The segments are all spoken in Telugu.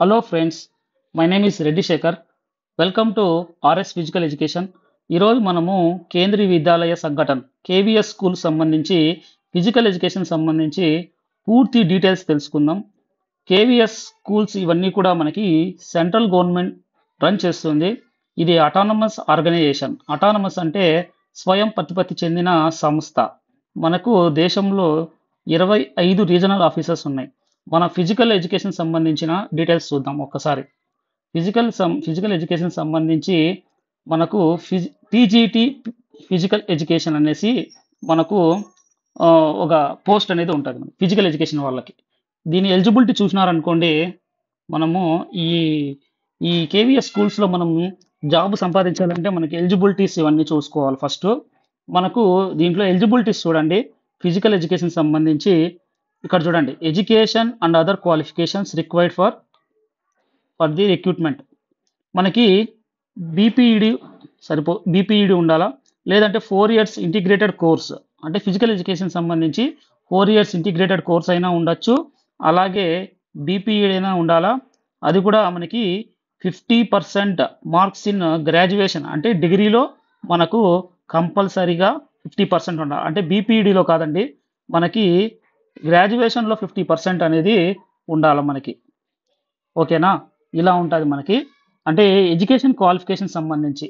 Hello friends, my name is Reddy Shekhar. Welcome to RS physical education. ఈరోజు మనము కేంద్రీయ విద్యాలయ సంఘటన కేవీఎస్ స్కూల్ సంబంధించి ఫిజికల్ ఎడ్యుకేషన్ సంబంధించి పూర్తి డీటెయిల్స్ తెలుసుకుందాం. కేవీఎస్ స్కూల్స్ ఇవన్నీ కూడా మనకి సెంట్రల్ గవర్నమెంట్ రన్ చేస్తుంది. ఇది అటానమస్ ఆర్గనైజేషన్. అటానమస్ అంటే స్వయం ప్రతిపత్తి చెందిన సంస్థ. మనకు దేశంలో 25 రీజనల్ ఆఫీసర్స్ ఉన్నాయి. మన ఫిజికల్ ఎడ్యుకేషన్ సంబంధించిన డీటెయిల్స్ చూద్దాం ఒక్కసారి. ఫిజికల్ ఎడ్యుకేషన్ సంబంధించి మనకు టీజీటీ ఫిజికల్ ఎడ్యుకేషన్ అనేసి మనకు ఒక పోస్ట్ అనేది ఉంటుంది ఫిజికల్ ఎడ్యుకేషన్ వాళ్ళకి. దీని ఎలిజిబిలిటీ చూసినారనుకోండి, మనము ఈ ఈ కేవీఎస్ స్కూల్స్లో మనం జాబ్ సంపాదించాలంటే మనకి ఎలిజిబిలిటీస్ ఇవన్నీ చూసుకోవాలి. ఫస్ట్ మనకు దీంట్లో ఎలిజిబిలిటీస్ చూడండి. ఫిజికల్ ఎడ్యుకేషన్ సంబంధించి ఇక్కడ చూడండి, education and other qualifications required for the recruitment. మనకి బీపీఈడి బీపీఈడి ఉండాలా, లేదంటే 4 years ఇంటిగ్రేటెడ్ కోర్స్, అంటే ఫిజికల్ ఎడ్యుకేషన్ సంబంధించి 4 years ఇంటిగ్రేటెడ్ కోర్స్ అయినా ఉండొచ్చు, అలాగే బీపీఈడి అయినా ఉండాలా. అది కూడా మనకి 50% మార్క్స్ ఇన్ గ్రాడ్యుయేషన్, అంటే డిగ్రీలో మనకు కంపల్సరీగా 50% ఉండాలి. అంటే బీపీఈడిలో కాదండి, మనకి గ్రాడ్యుయేషన్లో 50% అనేది ఉండాలి మనకి. ఓకేనా? ఇలా ఉంటుంది మనకి, అంటే ఎడ్యుకేషన్ క్వాలిఫికేషన్ సంబంధించి.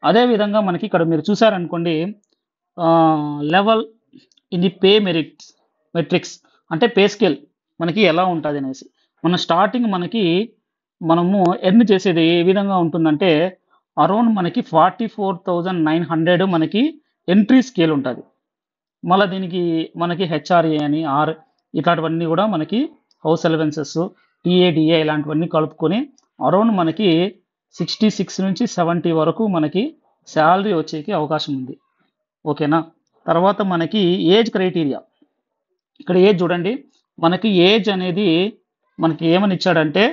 అదేవిధంగా మనకి ఇక్కడ మీరు చూసారనుకోండి, level in the pay matrix, అంటే పే స్కేల్ మనకి ఎలా ఉంటుంది అనేసి. మన స్టార్టింగ్ మనము ఎర్న్ చేసేది ఏ విధంగా ఉంటుందంటే అరౌండ్ మనకి 44,900 మనకి ఎంట్రీ స్కేల్ ఉంటుంది. మళ్ళీ దీనికి మనకి హెచ్ఆర్ఏ అని ఇట్లాంటివన్నీ కూడా మనకి హౌస్ అలవెన్సెస్, టీఏడిఏ ఇలాంటివన్నీ కలుపుకొని అరౌండ్ మనకి 66 నుంచి 70 వరకు మనకి శాలరీ వచ్చేకి అవకాశం ఉంది. ఓకేనా? తర్వాత మనకి ఏజ్ క్రైటీరియా. ఇక్కడ ఏజ్ చూడండి, మనకి ఏజ్ అనేది మనకి ఏమని ఇచ్చాడంటే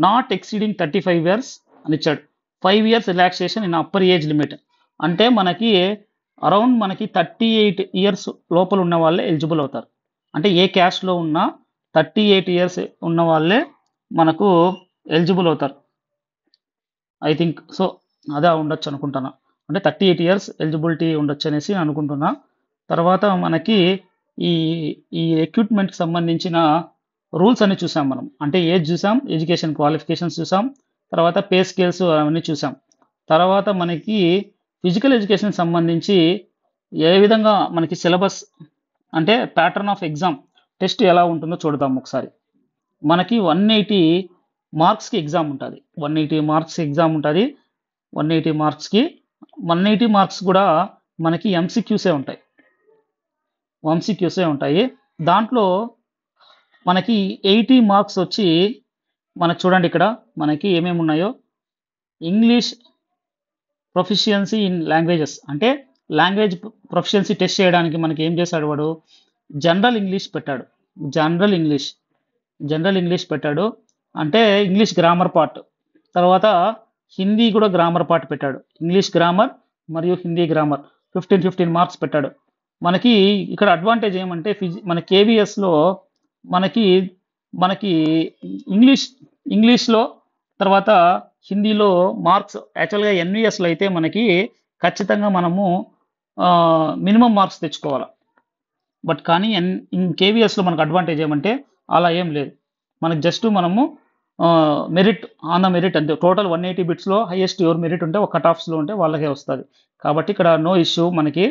నాట్ ఎక్సీడింగ్ 35 years అని ఇచ్చాడు. 5 years relaxation in upper age limit. అంటే మనకి అరౌండ్ మనకి 38 years లోపల ఉన్న వాళ్ళే ఎలిజిబుల్ అవుతారు. అంటే ఏ క్యాస్ట్లో ఉన్నా 38 years ఉన్న వాళ్ళే మనకు ఎలిజిబుల్ అవుతారు. ఐ థింక్ సో, అదే ఉండొచ్చు అనుకుంటున్నా. అంటే 38 years ఎలిజిబిలిటీ ఉండొచ్చు అనేసి అనుకుంటున్నా. తర్వాత మనకి ఈ ఈ రిక్రూట్మెంట్కి సంబంధించిన రూల్స్ అన్ని చూసాం మనం. అంటే ఏజ్ చూసాం, ఎడ్యుకేషన్ క్వాలిఫికేషన్స్ చూసాం, తర్వాత పే స్కేల్స్ అవన్నీ చూసాం. తర్వాత మనకి ఫిజికల్ ఎడ్యుకేషన్ సంబంధించి ఏ విధంగా మనకి సిలబస్, అంటే ప్యాటర్న్ ఆఫ్ ఎగ్జామ్, టెస్ట్ ఎలా ఉంటుందో చూడదాం ఒకసారి. మనకి 180 మార్క్స్కి ఎగ్జామ్ ఉంటుంది. 180 మార్క్స్ ఎగ్జామ్ ఉంటుంది. 180 మార్క్స్ కూడా మనకి ఎంసీక్యూసే ఉంటాయి. దాంట్లో మనకి 80 మార్క్స్ వచ్చి మనకు చూడండి, ఇక్కడ మనకి ఏమేమి ఉన్నాయో. ఇంగ్లీష్ ప్రొఫిషియన్సీ ఇన్ లాంగ్వేజెస్, అంటే లాంగ్వేజ్ ప్రొఫిషియన్సీ టెస్ట్ చేయడానికి మనకి ఏం చేశాడు వాడు, జనరల్ ఇంగ్లీష్ పెట్టాడు. అంటే ఇంగ్లీష్ గ్రామర్ పార్ట్, తర్వాత హిందీ కూడా గ్రామర్ పార్ట్ పెట్టాడు. ఇంగ్లీష్ గ్రామర్ మరియు హిందీ గ్రామర్ 15 మార్క్స్ పెట్టాడు. మనకి ఇక్కడ అడ్వాంటేజ్ ఏమంటే మన కేవీఎస్లో మనకి ఇంగ్లీష్లో తర్వాత హిందీలో మార్క్స్ యాక్చువల్గా ఎన్విఎస్లో అయితే మనకి ఖచ్చితంగా మనము మినిమం మార్క్స్ తెచ్చుకోవాలి. బట్ కానీ కేవీఎస్లో మనకు అడ్వాంటేజ్ ఏమంటే అలా ఏం లేదు. మనకు జస్ట్ మనము మెరిట్ ఆన్ ద మెరిట్ అంతే. టోటల్ 180 బిట్స్లో హైయెస్ట్ ఎవరు మెరిట్ ఉంటే ఒక కట్ ఆఫ్స్లో ఉంటే వాళ్ళకే వస్తుంది. కాబట్టి ఇక్కడ నో ఇష్యూ మనకి.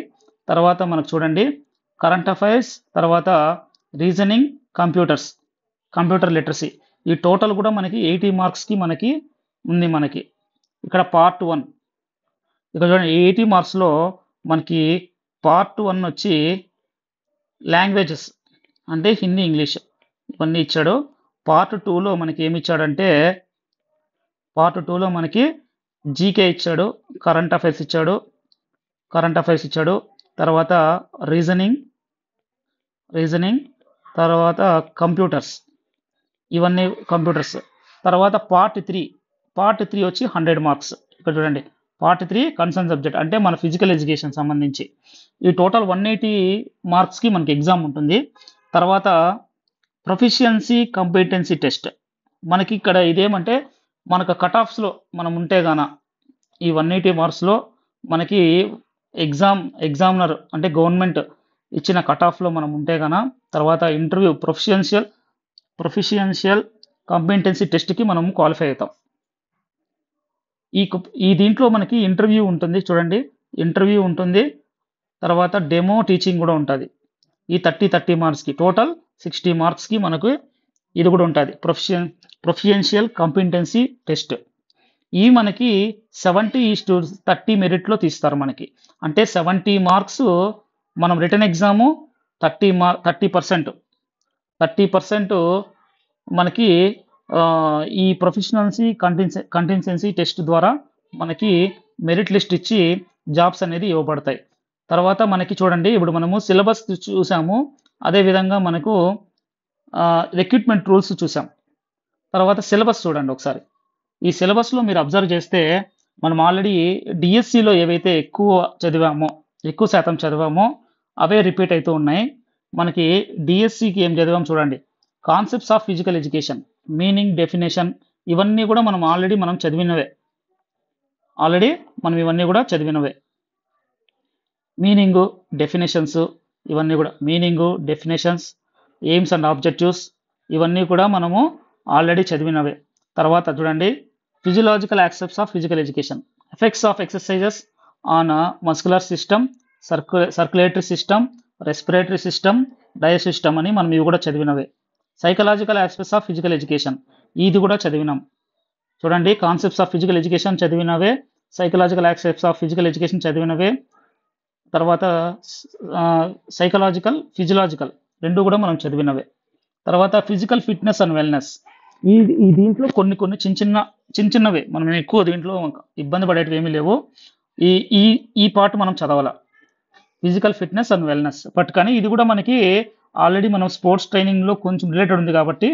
తర్వాత మనకు చూడండి, కరెంట్ అఫైర్స్, తర్వాత రీజనింగ్, కంప్యూటర్ లిటరసీ, ఈ టోటల్ కూడా మనకి 80 మార్క్స్కి మనకి ఉంది. మనకి ఇక్కడ పార్ట్ 1, ఇక్కడ చూడండి 80 మార్క్స్లో మనకి పార్ట్ 1 వచ్చి లాంగ్వేజెస్, అంటే హిందీ, ఇంగ్లీష్ ఇవన్నీ ఇచ్చాడు. పార్ట్ 2లో మనకి ఏమి ఇచ్చాడంటే మనకి జీకే ఇచ్చాడు, కరెంట్ అఫైర్స్ ఇచ్చాడు, తర్వాత రీజనింగ్, తర్వాత కంప్యూటర్స్, ఇవన్నీ కంప్యూటర్స్. తర్వాత పార్ట్ 3 వచ్చి 100 మార్క్స్. ఇక్కడ చూడండి, పార్ట్ 3 కన్సర్న్ సబ్జెక్ట్, అంటే మన ఫిజికల్ ఎడ్యుకేషన్ సంబంధించి. ఈ టోటల్ 180 మార్క్స్కి మనకి ఎగ్జామ్ ఉంటుంది. తర్వాత ప్రొఫిషియన్సీ కాంపిటెన్సీ టెస్ట్, మనకి ఇక్కడ ఇదేమంటే మనకు కట్ ఆఫ్స్లో మనం ఉంటే గాన ఈ 180 మార్క్స్లో మనకి ఎగ్జామినర్ అంటే గవర్నమెంట్ ఇచ్చిన కట్ ఆఫ్లో మనం ఉంటే గాన తర్వాత ఇంటర్వ్యూ ప్రొఫిషియన్షియల్ కాంపిటెన్సీ టెస్ట్కి మనం క్వాలిఫై అవుతాం. ఈ దీంట్లో మనకి ఇంటర్వ్యూ ఉంటుంది చూడండి, ఇంటర్వ్యూ ఉంటుంది, తర్వాత డెమో టీచింగ్ కూడా ఉంటుంది. ఈ 30 మార్క్స్కి టోటల్ 60 మార్క్స్కి మనకు ఇది కూడా ఉంటుంది, ప్రొఫిషియన్షియల్ కాంపిటెన్సీ టెస్ట్. ఈ మనకి 70:30 మెరిట్లో తీస్తారు మనకి. అంటే 70 మార్క్స్ మనం రిటర్న్ ఎగ్జాము 30% మనకి ఈ ప్రొఫెషనల్సీ కంటిన్సెన్సీ టెస్ట్ ద్వారా మనకి మెరిట్ లిస్ట్ ఇచ్చి జాబ్స్ అనేది ఇవ్వబడతాయి. తర్వాత మనకి చూడండి, ఇప్పుడు మనము సిలబస్ చూసాము, అదేవిధంగా మనకు రిక్రూట్మెంట్ రూల్స్ చూసాం. తర్వాత సిలబస్ చూడండి ఒకసారి. ఈ సిలబస్లో మీరు అబ్జర్వ్ చేస్తే మనం ఆల్రెడీ డిఎస్సిలో ఏవైతే ఎక్కువ శాతం చదివామో అవే రిపీట్ అవుతూ ఉన్నాయి. మనకి డిఎస్సికి ఏం చదివాం చూడండి, concepts of physical education, meaning, definition, ఇవన్నీ కూడా మనం ఆల్రెడీ చదివినవే. ఇవన్నీ కూడా చదివినవే. మీనింగు, డెఫినేషన్స్, ఇవన్నీ కూడా డెఫినేషన్స్, ఎయిమ్స్ అండ్ ఆబ్జెక్టివ్స్, ఇవన్నీ కూడా మనము ఆల్రెడీ చదివినవే. తర్వాత చూడండి, physiological aspects of physical education, effects of exercises on muscular system, circulatory system, respiratory system, digestive system అని మనం ఇవి కూడా చదివినవే. Psychological aspects of physical education, ఇది కూడా చదివినాం. చూడండి, కాన్సెప్ట్స్ ఆఫ్ ఫిజికల్ ఎడ్యుకేషన్ చదివినవే, psychological aspects of physical education చదివినవే. తర్వాత ఫిజియలాజికల్ రెండు కూడా మనం చదివినవే. తర్వాత ఫిజికల్ ఫిట్నెస్ అండ్ వెల్నెస్, ఈ దీంట్లో కొన్ని చిన్నవే, మనం ఎక్కువ దీంట్లో ఇబ్బంది పడేటివి ఏమీ లేవు. ఈ పార్ట్ మనం చదవాల, physical fitness and wellness. But కానీ ఇది కూడా మనకి ఆల్రెడీ మనం స్పోర్ట్స్ ట్రైనింగ్లో కొంచెం రిలేటెడ్ ఉంది కాబట్టి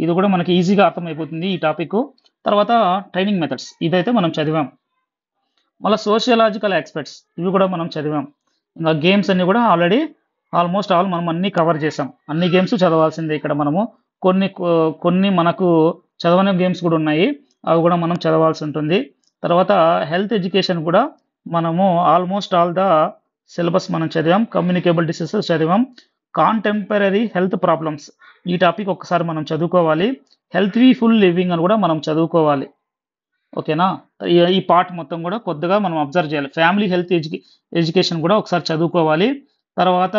ఇది కూడా మనకి ఈజీగా అర్థమైపోతుంది ఈ టాపిక్. తర్వాత ట్రైనింగ్ మెథడ్స్, ఇదైతే మనం చదివాం. మళ్ళీ సోషియలాజికల్ ఆస్పెక్ట్స్, ఇవి కూడా మనం చదివాం. ఇంకా గేమ్స్ అన్ని కూడా ఆల్మోస్ట్ ఆల్ మనం అన్ని కవర్ చేసాం. అన్ని గేమ్స్ చదవాల్సిందే ఇక్కడ మనము. కొన్ని మనకు చదవని గేమ్స్ కూడా ఉన్నాయి, అవి కూడా మనం చదవాల్సి ఉంటుంది. తర్వాత హెల్త్ ఎడ్యుకేషన్ కూడా మనము ఆల్మోస్ట్ ఆల్ ద సిలబస్ మనం చదివాం. కమ్యూనికేబుల్ డిసీజెస్ చదివాం. కాంటెంపరీ హెల్త్ ప్రాబ్లమ్స్, ఈ టాపిక్ ఒకసారి మనం చదువుకోవాలి. హెల్త్ఫుల్ లివింగ్ అని కూడా మనం చదువుకోవాలి. ఓకేనా, ఈ పార్ట్ మొత్తం కూడా కొద్దిగా మనం అబ్జర్వ్ చేయాలి. ఫ్యామిలీ హెల్త్ ఎడ్యుకేషన్ కూడా ఒకసారి చదువుకోవాలి. తర్వాత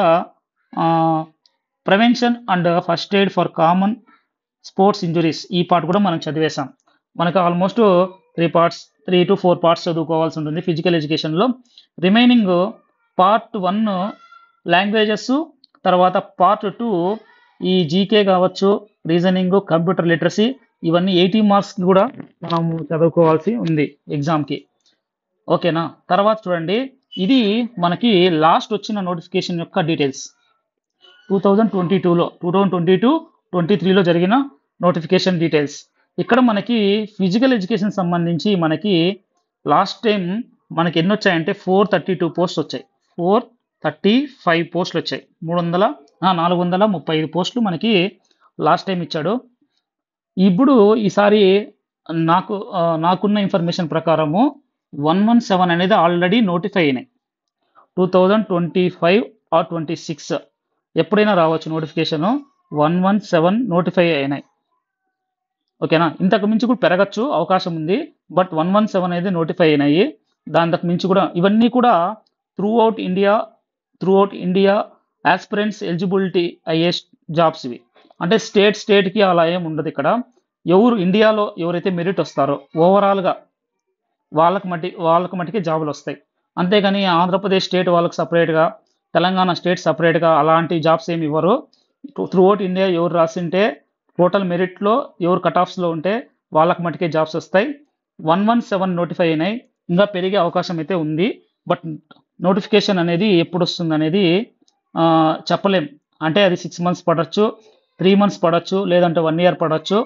prevention and first aid for common sports injuries, ఈ పార్ట్ కూడా మనం చదివేశాం. మనకు ఆల్మోస్ట్ 3 to 4 పార్ట్స్ చదువుకోవాల్సి ఉంటుంది ఫిజికల్ ఎడ్యుకేషన్లో. రిమైనింగ్ పార్ట్ 1 లాంగ్వేజెస్, తర్వాత పార్ట్ 2 ఈ జీకే కావచ్చు, రీజనింగ్, కంప్యూటర్ లిటరసీ, ఇవన్నీ 80 మార్క్స్ కూడా మనం చదువుకోవాల్సి ఉంది ఎగ్జామ్కి. ఓకేనా. తర్వాత చూడండి, ఇది మనకి లాస్ట్ వచ్చిన నోటిఫికేషన్ యొక్క డీటెయిల్స్. 2022-23లో జరిగిన నోటిఫికేషన్ డీటెయిల్స్. ఇక్కడ మనకి ఫిజికల్ ఎడ్యుకేషన్ సంబంధించి మనకి లాస్ట్ టైం మనకి ఎన్ని వచ్చాయంటే 432 పోస్ట్ వచ్చాయి. 435 పోస్టులు వచ్చాయి. 435 పోస్టులు మనకి లాస్ట్ టైం ఇచ్చాడు. ఇప్పుడు ఈసారి నాకున్న ఇన్ఫర్మేషన్ ప్రకారము 117 అనేది ఆల్రెడీ నోటిఫై అయినాయి. 2025 or 26 ఎప్పుడైనా రావచ్చు నోటిఫికేషను. 117 నోటిఫై అయినాయి. ఓకేనా, ఇంతకు మించి కూడా పెరగచ్చు, అవకాశం ఉంది. బట్ 117 అనేది నోటిఫై అయినాయి. దానికి మించి కూడా ఇవన్నీ కూడా through out India aspirants eligibility అయ్యే జాబ్స్ ఇవి. అంటే స్టేట్కి అలా ఏం ఉండదు ఇక్కడ. ఇండియాలో ఎవరైతే మెరిట్ వస్తారో ఓవరాల్గా వాళ్ళకి మట్టికి జాబులు వస్తాయి. అంతేగాని ఆంధ్రప్రదేశ్ స్టేట్ వాళ్ళకి సపరేట్గా, తెలంగాణ స్టేట్ సపరేట్గా అలాంటి జాబ్స్ ఏమి ఇవ్వరు. త్రూ అవుట్ ఇండియా ఎవరు రాసింటే టోటల్ మెరిట్లో ఎవరు కట్ ఆఫ్స్లో ఉంటే వాళ్ళకి మట్టుకే జాబ్స్ వస్తాయి. 117 నోటిఫై అయినాయి. ఇంకా పెరిగే అవకాశం అయితే ఉంది. బట్ నోటిఫికేషన్ అనేది ఎప్పుడు వస్తుంది అనేది చెప్పలేం. అంటే అది 6 months పడవచ్చు, 3 months పడవచ్చు, లేదంటే 1 year పడవచ్చు.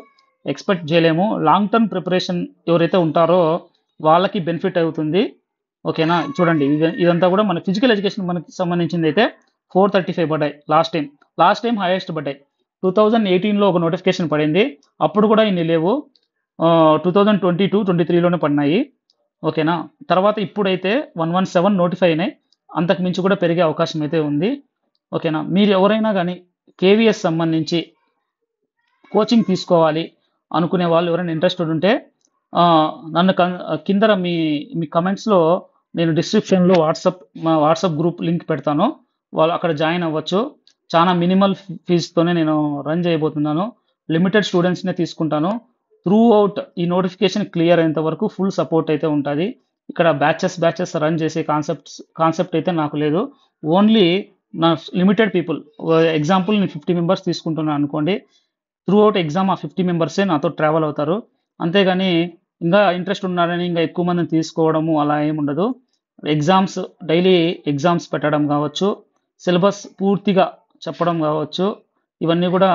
ఎక్స్పెక్ట్ చేయలేము. లాంగ్ టర్మ్ ప్రిపరేషన్ ఎవరైతే ఉంటారో వాళ్ళకి బెనిఫిట్ అవుతుంది. ఓకేనా. చూడండి, ఇదంతా కూడా మన ఫిజికల్ ఎడ్యుకేషన్ మనకి సంబంధించింది అయితే 435 పడ్డాయి లాస్ట్ టైం హైయెస్ట్ పడ్డాయి. 2018లో ఒక నోటిఫికేషన్ పడింది. అప్పుడు కూడా ఇన్ని లేవు. 2022-23లోనే పడినాయి. ఓకేనా. తర్వాత ఇప్పుడైతే 117 నోటిఫై అయినాయి. అంతకు మించి కూడా పెరిగే అవకాశం అయితే ఉంది. ఓకేనా. మీరు ఎవరైనా కానీ కేవీఎస్ సంబంధించి కోచింగ్ తీసుకోవాలి అనుకునే వాళ్ళు ఎవరైనా ఇంట్రెస్టెడ్ ఉంటే నన్ను కింద మీ కమెంట్స్లో నేను డిస్క్రిప్షన్లో మా వాట్సాప్ గ్రూప్ లింక్ పెడతాను. వాళ్ళు అక్కడ జాయిన్ అవ్వచ్చు. చాలా మినిమల్ ఫీజుతోనే నేను రన్ చేయబోతున్నాను. లిమిటెడ్ స్టూడెంట్స్నే తీసుకుంటాను. త్రూ అవుట్ ఈ నోటిఫికేషన్ క్లియర్ అయ్యేంత వరకు ఫుల్ సపోర్ట్ అయితే ఉంటుంది. ఇక్కడ బ్యాచెస్ రన్ చేసే కాన్సెప్ట్ అయితే నాకు లేదు. ఓన్లీ నా లిమిటెడ్ పీపుల్. ఎగ్జాంపుల్ నేను 50 మెంబర్స్ తీసుకుంటున్నాను అనుకోండి. త్రూ అవుట్ ఎగ్జామ్ ఆ 50 మెంబర్సే నాతో ట్రావెల్ అవుతారు. అంతేగాని ఇంకా ఇంట్రెస్ట్ ఉన్నారని ఇంకా ఎక్కువ మందిని తీసుకోవడము అలా ఏమి ఉండదు. డైలీ ఎగ్జామ్స్ పెట్టడం కావచ్చు, సిలబస్ పూర్తిగా చెప్పడం కావచ్చు, ఇవన్నీ కూడా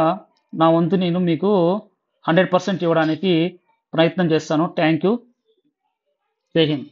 నా వంతు నేను మీకు 100% ఇవ్వడానికి ప్రయత్నం చేస్తాను. Thank you. జై హింద్.